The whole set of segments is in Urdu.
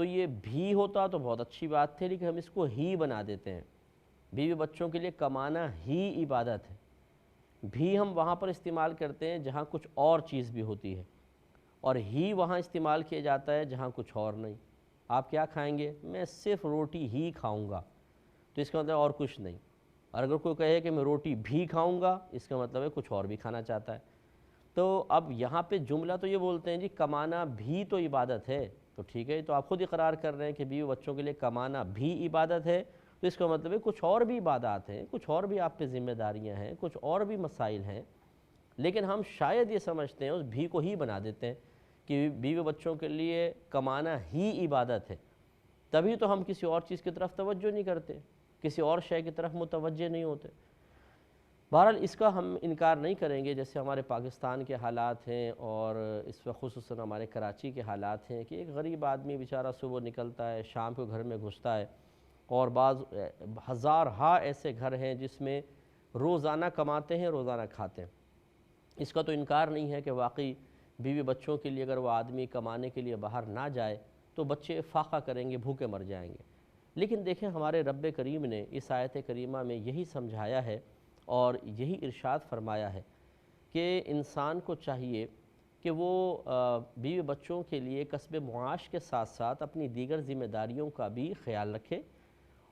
تو یہ بھی ہوتا تو بہت اچھی بات تھی، لیکن ہم اس کو ہی بنا دیتے ہیں۔ بیوی بچوں کے لیے کمانا ہی عبادت ہے۔ بھی ہم وہاں پر استعمال کرتے ہیں جہاں کچھ اور چیز بھی ہوتی ہے، اور ہی وہاں استعمال کیا جاتا ہے جہاں کچھ اور نہیں۔ آپ کیا کھائیں گے؟ میں صرف روٹی ہی کھاؤں گا، تو اس کا مطلب اور کچھ نہیں۔ اور اگر کوئی کہے کہ میں روٹی بھی کھاؤں گا، اس کا مطلب ہے کچھ اور بھی کھانا چاہتا ہے۔ تو اب یہاں پہ جملہ تو یہ بولتے ہیں جی کمانا بھی تو عبادت ہے، تو ٹھیک ہے، تو آپ خود اقرار کر رہے ہیں کہ بیوی بچوں کے لیے کمانا بھی عبادت ہے، تو اس کا مطلب ہے کچھ اور بھی عبادات ہیں، کچھ اور بھی آپ پہ ذمہ داریاں ہیں، کچھ اور بھی مسائل ہیں، لیکن ہم شاید یہ سمجھتے ہیں، اس بھی کو ہی بنا دیتے ہیں کہ بیوی بچوں کے لیے کمانا ہی عبادت ہے، تبھی تو ہم کسی اور چیز کی طرف توجہ نہیں کرتے، کسی اور شے کی طرف متوجہ نہیں ہوتے۔ بہرحال اس کا ہم انکار نہیں کریں گے، جیسے ہمارے پاکستان کے حالات ہیں اور اس وقت خصوصاً ہمارے کراچی کے حالات ہیں کہ ایک غریب آدمی بیچارہ صبح نکلتا ہے، شام کو گھر میں گھستا ہے، اور بعض ہزارہا ایسے گھر ہیں جس میں روزانہ کماتے ہیں، روزانہ کھاتے ہیں۔ اس کا تو انکار نہیں ہے کہ واقعی بیوی بچوں کے لیے اگر وہ آدمی کمانے کے لیے باہر نہ جائے تو بچے فاقہ کریں گے، بھوکے مر جائیں گے۔ لیکن دیکھیں ہمارے رب کریم نے اس آیت کریمہ میں یہی سمجھایا ہے اور یہی ارشاد فرمایا ہے کہ انسان کو چاہیے کہ وہ بیوی بچوں کے لیے کسب معاش کے ساتھ ساتھ اپنی دیگر ذمہ داریوں کا بھی خیال رکھے،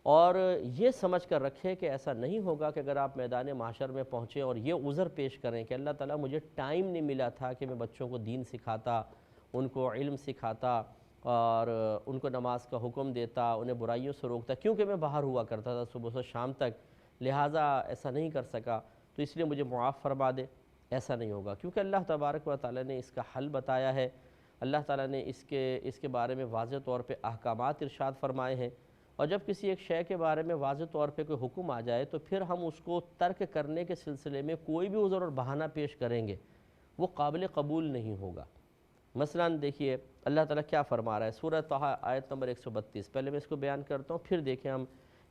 اور یہ سمجھ کر رکھے کہ ایسا نہیں ہوگا کہ اگر آپ میدان محشر میں پہنچیں اور یہ عذر پیش کریں کہ اللہ تعالیٰ مجھے ٹائم نہیں ملا تھا کہ میں بچوں کو دین سکھاتا، ان کو علم سکھاتا، اور ان کو نماز کا حکم دیتا، انہیں برائیوں سے روکتا، کیونکہ میں باہر ہوا کرتا تھا صبح سے شام تک، لہٰذا ایسا نہیں کر سکا، تو اس لیے مجھے معاف فرما دے۔ ایسا نہیں ہوگا، کیونکہ اللہ تبارک و تعالیٰ نے اس کا حل بتایا ہے، اللہ تعالیٰ نے اس کے بارے میں واضح طور پہ احکامات ارشاد فرمائے ہیں، اور جب کسی ایک شے کے بارے میں واضح طور پہ کوئی حکم آ جائے تو پھر ہم اس کو ترک کرنے کے سلسلے میں کوئی بھی عذر اور بہانہ پیش کریں گے، وہ قابل قبول نہیں ہوگا۔ مثلا دیکھیے اللہ تعالیٰ کیا فرما رہا ہے، سورہ طٰہٰ آیت نمبر 132۔ پہلے میں اس کو بیان کرتا ہوں، پھر دیکھیں ہم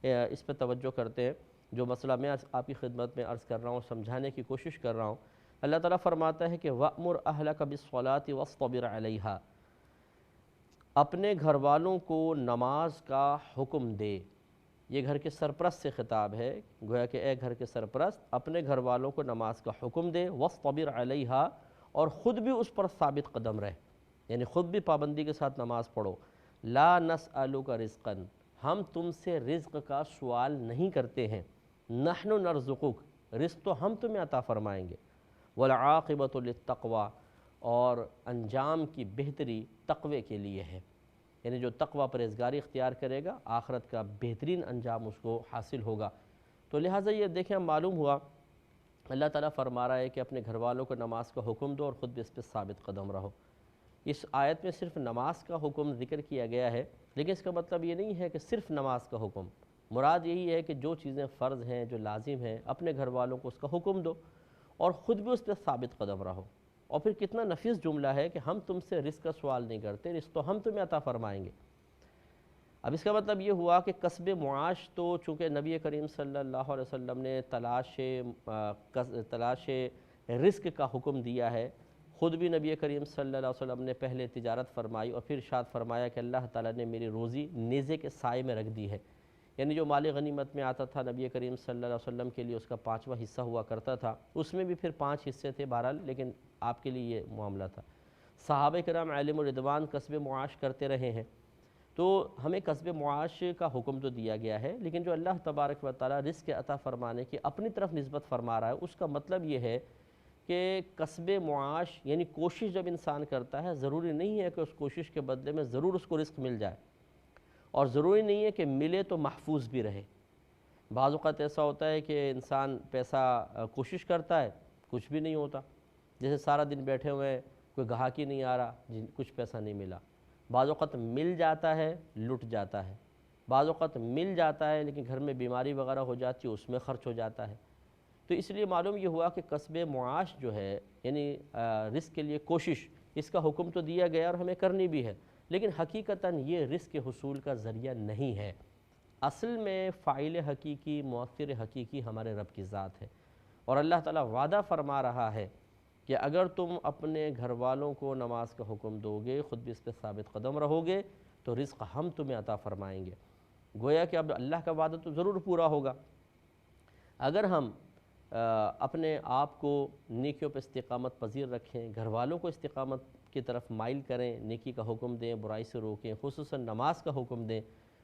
اس پہ توجہ کرتے ہیں، جو مسئلہ میں آپ کی خدمت میں عرض کر رہا ہوں، سمجھانے کی کوشش کر رہا ہوں۔ اللہ تعالیٰ فرماتا ہے کہ وَأْمُرْ أَهْلَكَ بِالصَّلَاةِ وَاصْطَبِرْ عَلَيْهَا، اپنے گھر والوں کو نماز کا حکم دے۔ یہ گھر کے سرپرست سے خطاب ہے، گویا کہ اے گھر کے سرپرست اپنے گھر والوں کو نماز کا حکم دے، وَاصْطَبِرْ عَلَيْهَا، اور خود بھی اس پر ثابت قدم رہے، یعنی خود بھی پابندی کے ساتھ نماز پڑھو۔ لَا نَسْأَلُكَ رِزْقًا، ہم تم سے رزق کا سوال نہیں کرتے ہیں، نَحْنُ نَرْزُقُكَ، رزق تو ہم تمہیں عطا فرمائیں گے، وَالْعَاقِبَةُ لِلتَّقْوَى، اور انجام کی بہتری تقوی کے لیے ہے، یعنی جو تقوی پرہیزگاری اختیار کرے گا آخرت کا بہترین انجام اس کو حاصل ہوگا۔ تو لہٰذا یہ دیکھیں معلوم ہوا اللہ تعالیٰ فرما رہا ہے کہ اپنے گھر والوں کو نماز کا حکم دو اور خود بھی اس پہ ثابت قدم رہو۔ اس آیت میں صرف نماز کا حکم ذکر کیا گیا ہے، لیکن اس کا مطلب یہ نہیں ہے کہ صرف نماز کا حکم، مراد یہی ہے کہ جو چیزیں فرض ہیں، جو لازم ہیں، اپنے گھر والوں کو اس کا حکم دو اور خود بھی اس پہ ثابت قدم رہو۔ اور پھر کتنا نفیس جملہ ہے کہ ہم تم سے رزق کا سوال نہیں کرتے، رزق تو ہم تمہیں عطا فرمائیں گے۔ اب اس کا مطلب یہ ہوا کہ کسب معاش تو چونکہ نبی کریم صلی اللہ علیہ وسلم نے تلاش رزق کا حکم دیا ہے، خود بھی نبی کریم صلی اللہ علیہ وسلم نے پہلے تجارت فرمائی اور پھر ارشاد فرمایا کہ اللہ تعالیٰ نے میری روزی نیزے کے سائے میں رکھ دی ہے، یعنی جو مال غنیمت میں آتا تھا نبی کریم صلی اللہ علیہ وسلم کے لیے اس کا 5واں حصہ ہوا کرتا تھا، اس میں بھی پھر 5 حصے تھے بہرحال، لیکن آپ کے لیے یہ معاملہ تھا۔ صحابہ کرام علیہم الرضوان کسب معاش کرتے رہے ہیں، تو ہمیں کسب معاش کا حکم تو دیا گیا ہے، لیکن جو اللہ تبارک و تعالیٰ رزق عطا فرمانے کی اپنی طرف نسبت فرما رہا ہے، اس کا مطلب یہ ہے کہ کسب معاش یعنی کوشش جب انسان کرتا ہے، ضروری نہیں ہے کہ اس کوشش کے بدلے میں ضرور اس کو رزق مل جائے، اور ضروری نہیں ہے کہ ملے تو محفوظ بھی رہے۔ بعض اوقات ایسا ہوتا ہے کہ انسان پیسہ کوشش کرتا ہے، کچھ بھی نہیں ہوتا، جیسے سارا دن بیٹھے ہوئے ہیں، کوئی گاہک ہی نہیں آ رہا، کچھ پیسہ نہیں ملا۔ بعض اوقات مل جاتا ہے، لٹ جاتا ہے، بعض اوقات مل جاتا ہے لیکن گھر میں بیماری وغیرہ ہو جاتی ہے، اس میں خرچ ہو جاتا ہے۔ تو اس لیے معلوم یہ ہوا کہ کسب معاش جو ہے یعنی رزق کے لیے کوشش، اس کا حکم تو دیا گیا اور ہمیں کرنی بھی ہے، لیکن حقیقتاً یہ رزق کے حصول کا ذریعہ نہیں ہے۔ اصل میں فاعل حقیقی، مؤثر حقیقی ہمارے رب کی ذات ہے، اور اللہ تعالیٰ وعدہ فرما رہا ہے کہ اگر تم اپنے گھر والوں کو نماز کا حکم دو گے، خود بھی اس پہ ثابت قدم رہو گے، تو رزق ہم تمہیں عطا فرمائیں گے۔ گویا کہ اب اللہ کا وعدہ تو ضرور پورا ہوگا اگر ہم اپنے آپ کو نیکیوں پہ استقامت پذیر رکھیں، گھر والوں کو استقامت کی طرف مائل کریں، نیکی کا حکم دیں، برائی سے روکیں، خصوصاً نماز کا حکم دیں،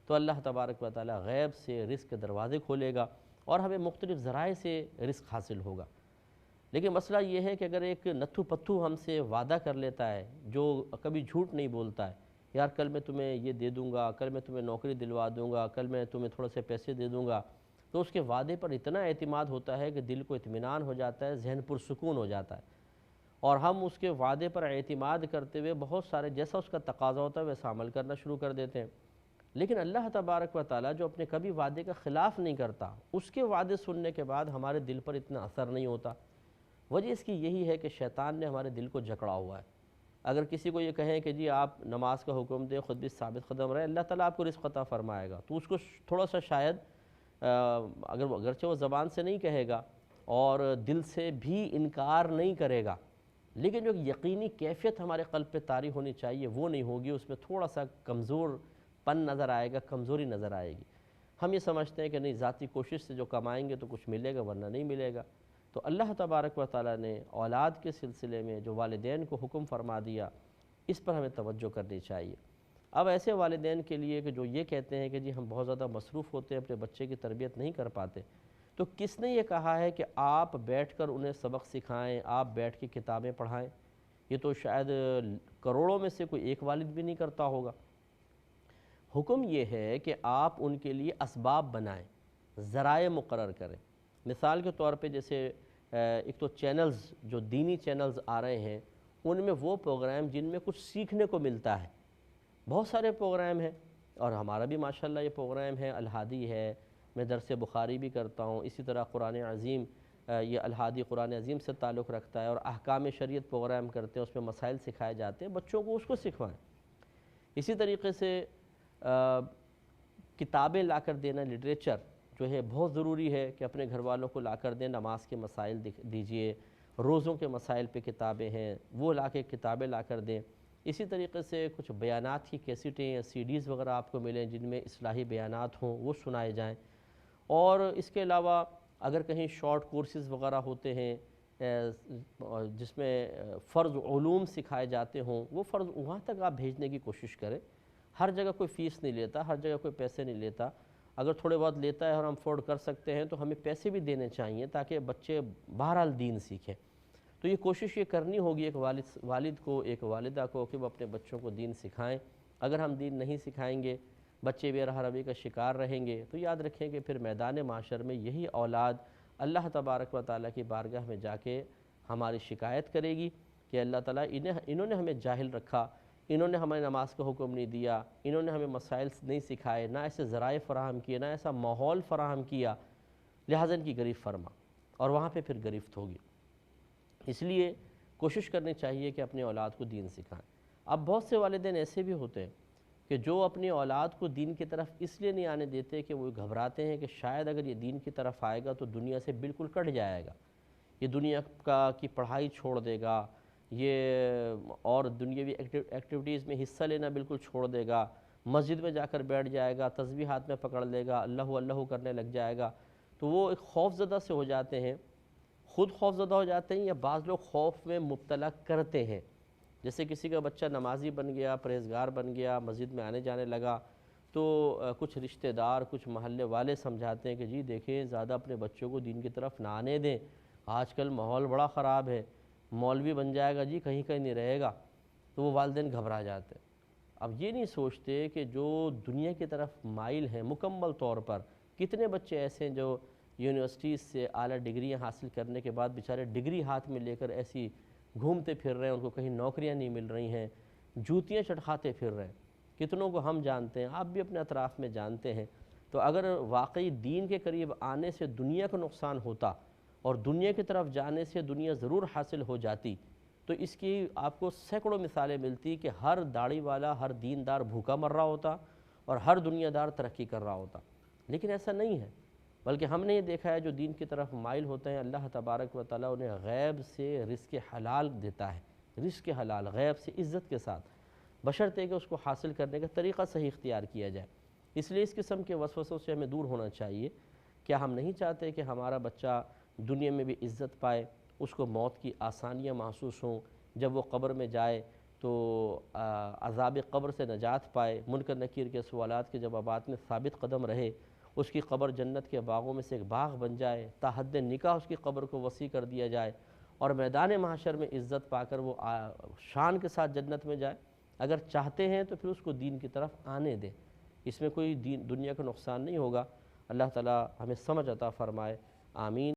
تو اللہ تبارک و تعالی غیب سے رزق کے دروازے کھولے گا اور ہمیں مختلف ذرائع سے رزق حاصل ہوگا۔ لیکن مسئلہ یہ ہے کہ اگر ایک نتھو پتھو ہم سے وعدہ کر لیتا ہے جو کبھی جھوٹ نہیں بولتا ہے، یار کل میں تمہیں یہ دے دوں گا، کل میں تمہیں نوکری دلوا دوں گا، کل میں تمہیں تھوڑے سے پیسے دے دوں گا، تو اس کے وعدے پر اتنا اعتماد ہوتا ہے کہ دل کو اطمینان ہو جاتا ہے، ذہن پرسکون ہو جاتا ہے، اور ہم اس کے وعدے پر اعتماد کرتے ہوئے بہت سارے جیسا اس کا تقاضا ہوتا ہے ویسا عمل کرنا شروع کر دیتے ہیں۔ لیکن اللہ تبارک و تعالیٰ جو اپنے کبھی وعدے کا خلاف نہیں کرتا، اس کے وعدے سننے کے بعد ہمارے دل پر اتنا اثر نہیں ہوتا۔ وجہ اس کی یہی ہے کہ شیطان نے ہمارے دل کو جکڑا ہوا ہے۔ اگر کسی کو یہ کہیں کہ جی آپ نماز کا حکم دیں، خود بھی ثابت قدم رہے، اللہ تعالیٰ آپ کو رزق عطا فرمائے گا، تو اس کو تھوڑا سا شاید اگرچہ وہ زبان سے نہیں کہے گا اور دل سے بھی انکار نہیں کرے گا، لیکن جو یقینی کیفیت ہمارے قلب پہ طاری ہونی چاہیے وہ نہیں ہوگی، اس میں تھوڑا سا کمزور پن نظر آئے گا، کمزوری نظر آئے گی۔ ہم یہ سمجھتے ہیں کہ نہیں، ذاتی کوشش سے جو کمائیں گے تو کچھ ملے گا ورنہ نہیں ملے گا۔ تو اللہ تبارک و تعالیٰ نے اولاد کے سلسلے میں جو والدین کو حکم فرما دیا، اس پر ہمیں توجہ کرنی چاہیے۔ اب ایسے والدین کے لیے کہ جو یہ کہتے ہیں کہ جی ہم بہت زیادہ مصروف ہوتے ہیں، اپنے بچے کی تربیت نہیں کر پاتے، تو کس نے یہ کہا ہے کہ آپ بیٹھ کر انہیں سبق سکھائیں، آپ بیٹھ کے کتابیں پڑھائیں؟ یہ تو شاید کروڑوں میں سے کوئی ایک والد بھی نہیں کرتا ہوگا۔ حکم یہ ہے کہ آپ ان کے لیے اسباب بنائیں، ذرائع مقرر کریں۔ مثال کے طور پہ جیسے ایک تو چینلز جو دینی چینلز آ رہے ہیں، ان میں وہ پروگرام جن میں کچھ سیکھنے کو ملتا ہے، بہت سارے پروگرام ہیں، اور ہمارا بھی ماشاءاللہ یہ پروگرام ہے، الہادی ہے، میں درس بخاری بھی کرتا ہوں، اسی طرح قرآن عظیم، یہ الہادی قرآن عظیم سے تعلق رکھتا ہے، اور احکام شریعت پروگرام کرتے ہیں، اس میں مسائل سکھائے جاتے ہیں، بچوں کو اس کو سکھوائیں۔ اسی طریقے سے کتابیں لا کر دینا، لٹریچر جو ہے بہت ضروری ہے کہ اپنے گھر والوں کو لا کر دیں، نماز کے مسائل دیجئے، روزوں کے مسائل پہ کتابیں ہیں وہ لا کے کتابیں لا کر دیں۔ اسی طریقے سے کچھ بیانات کی کیسٹیں یا سی ڈیز وغیرہ آپ کو ملیں جن میں اصلاحی بیانات ہوں، وہ سنائے جائیں۔ اور اس کے علاوہ اگر کہیں شارٹ کورسز وغیرہ ہوتے ہیں جس میں فرض علوم سکھائے جاتے ہوں، وہ فرض وہاں تک آپ بھیجنے کی کوشش کریں۔ ہر جگہ کوئی فیس نہیں لیتا، ہر جگہ کوئی پیسے نہیں لیتا، اگر تھوڑے بہت لیتا ہے اور ہم افورڈ کر سکتے ہیں تو ہمیں پیسے بھی دینے چاہیے تاکہ بچے بہرحال دین سیکھیں۔ تو یہ کوشش یہ کرنی ہوگی ایک والد کو، ایک والدہ کو، کہ وہ اپنے بچوں کو دین سکھائیں۔ اگر ہم دین نہیں سکھائیں گے، بچے بے راہ روی کا شکار رہیں گے، تو یاد رکھیں کہ پھر میدان معاشر میں یہی اولاد اللہ تبارک و تعالیٰ کی بارگاہ میں جا کے ہماری شکایت کرے گی کہ اللہ تعالیٰ انہوں نے ہمیں جاہل رکھا، انہوں نے ہمیں نماز کا حکم نہیں دیا، انہوں نے ہمیں مسائل نہیں سکھائے، نہ ایسے ذرائع فراہم کیے، نہ ایسا ماحول فراہم کیا، لہٰذا ان کی گرفت فرما، اور وہاں پہ پھر گرفت ہوگی۔ اس لیے کوشش کرنی چاہیے کہ اپنے اولاد کو دین سکھائیں۔ اب بہت سے والدین ایسے بھی ہوتے ہیں کہ جو اپنی اولاد کو دین کی طرف اس لیے نہیں آنے دیتے کہ وہ گھبراتے ہیں کہ شاید اگر یہ دین کی طرف آئے گا تو دنیا سے بالکل کٹ جائے گا، یہ دنیا کی پڑھائی چھوڑ دے گا، یہ اور دنیاوی ایکٹیویٹیز میں حصہ لینا بالکل چھوڑ دے گا، مسجد میں جا کر بیٹھ جائے گا، تسبیح ہاتھ میں پکڑ لے گا، اللہ اللہ کرنے لگ جائے گا، تو وہ ایک خوف زدہ سے ہو جاتے ہیں، خود خوف زدہ ہو جاتے ہیں یا بعض لوگ خوف میں مبتلا کرتے ہیں۔ جیسے کسی کا بچہ نمازی بن گیا، پرہیزگار بن گیا، مسجد میں آنے جانے لگا، تو کچھ رشتہ دار، کچھ محلے والے سمجھاتے ہیں کہ جی دیکھیں زیادہ اپنے بچوں کو دین کی طرف نہ آنے دیں، آج کل ماحول بڑا خراب ہے، مولوی بن جائے گا جی کہیں کہیں نہیں رہے گا، تو وہ والدین گھبرا جاتے ہیں۔ اب یہ نہیں سوچتے کہ جو دنیا کی طرف مائل ہیں مکمل طور پر، کتنے بچے ایسے ہیں جو یونیورسٹیز سے اعلیٰ ڈگریاں حاصل کرنے کے بعد بیچارے ڈگری ہاتھ میں لے کر ایسی گھومتے پھر رہے ہیں، ان کو کہیں نوکریاں نہیں مل رہی ہیں، جوتیاں چٹکھاتے پھر رہے ہیں، کتنوں کو ہم جانتے ہیں، آپ بھی اپنے اطراف میں جانتے ہیں۔ تو اگر واقعی دین کے قریب آنے سے دنیا کو نقصان ہوتا اور دنیا کی طرف جانے سے دنیا ضرور حاصل ہو جاتی، تو اس کی آپ کو سینکڑوں مثالیں ملتی کہ ہر داڑھی والا، ہر دیندار بھوکا مر رہا ہوتا اور ہر دنیا دار ترقی کر رہا ہوتا، لیکن ایسا نہیں ہے۔ بلکہ ہم نے یہ دیکھا ہے جو دین کی طرف مائل ہوتے ہیں، اللہ تبارک و تعالیٰ انہیں غیب سے رزق حلال دیتا ہے، رزق حلال غیب سے عزت کے ساتھ۔ بشرطے کہ اس کو حاصل کرنے کا طریقہ صحیح اختیار کیا جائے۔ اس لیے اس قسم کے وسوسوں سے ہمیں دور ہونا چاہیے۔ کیا ہم نہیں چاہتے کہ ہمارا بچہ دنیا میں بھی عزت پائے، اس کو موت کی آسانیاں محسوس ہوں، جب وہ قبر میں جائے تو عذاب قبر سے نجات پائے، منکر نکیر کے سوالات کے جوابات میں ثابت قدم رہے، اس کی قبر جنت کے باغوں میں سے ایک باغ بن جائے، تا حد نکاح اس کی قبر کو وسیع کر دیا جائے، اور میدان محشر میں عزت پا کر وہ شان کے ساتھ جنت میں جائے۔ اگر چاہتے ہیں تو پھر اس کو دین کی طرف آنے دیں، اس میں کوئی دنیا کا نقصان نہیں ہوگا۔ اللہ تعالی ہمیں سمجھ عطا فرمائے، آمین۔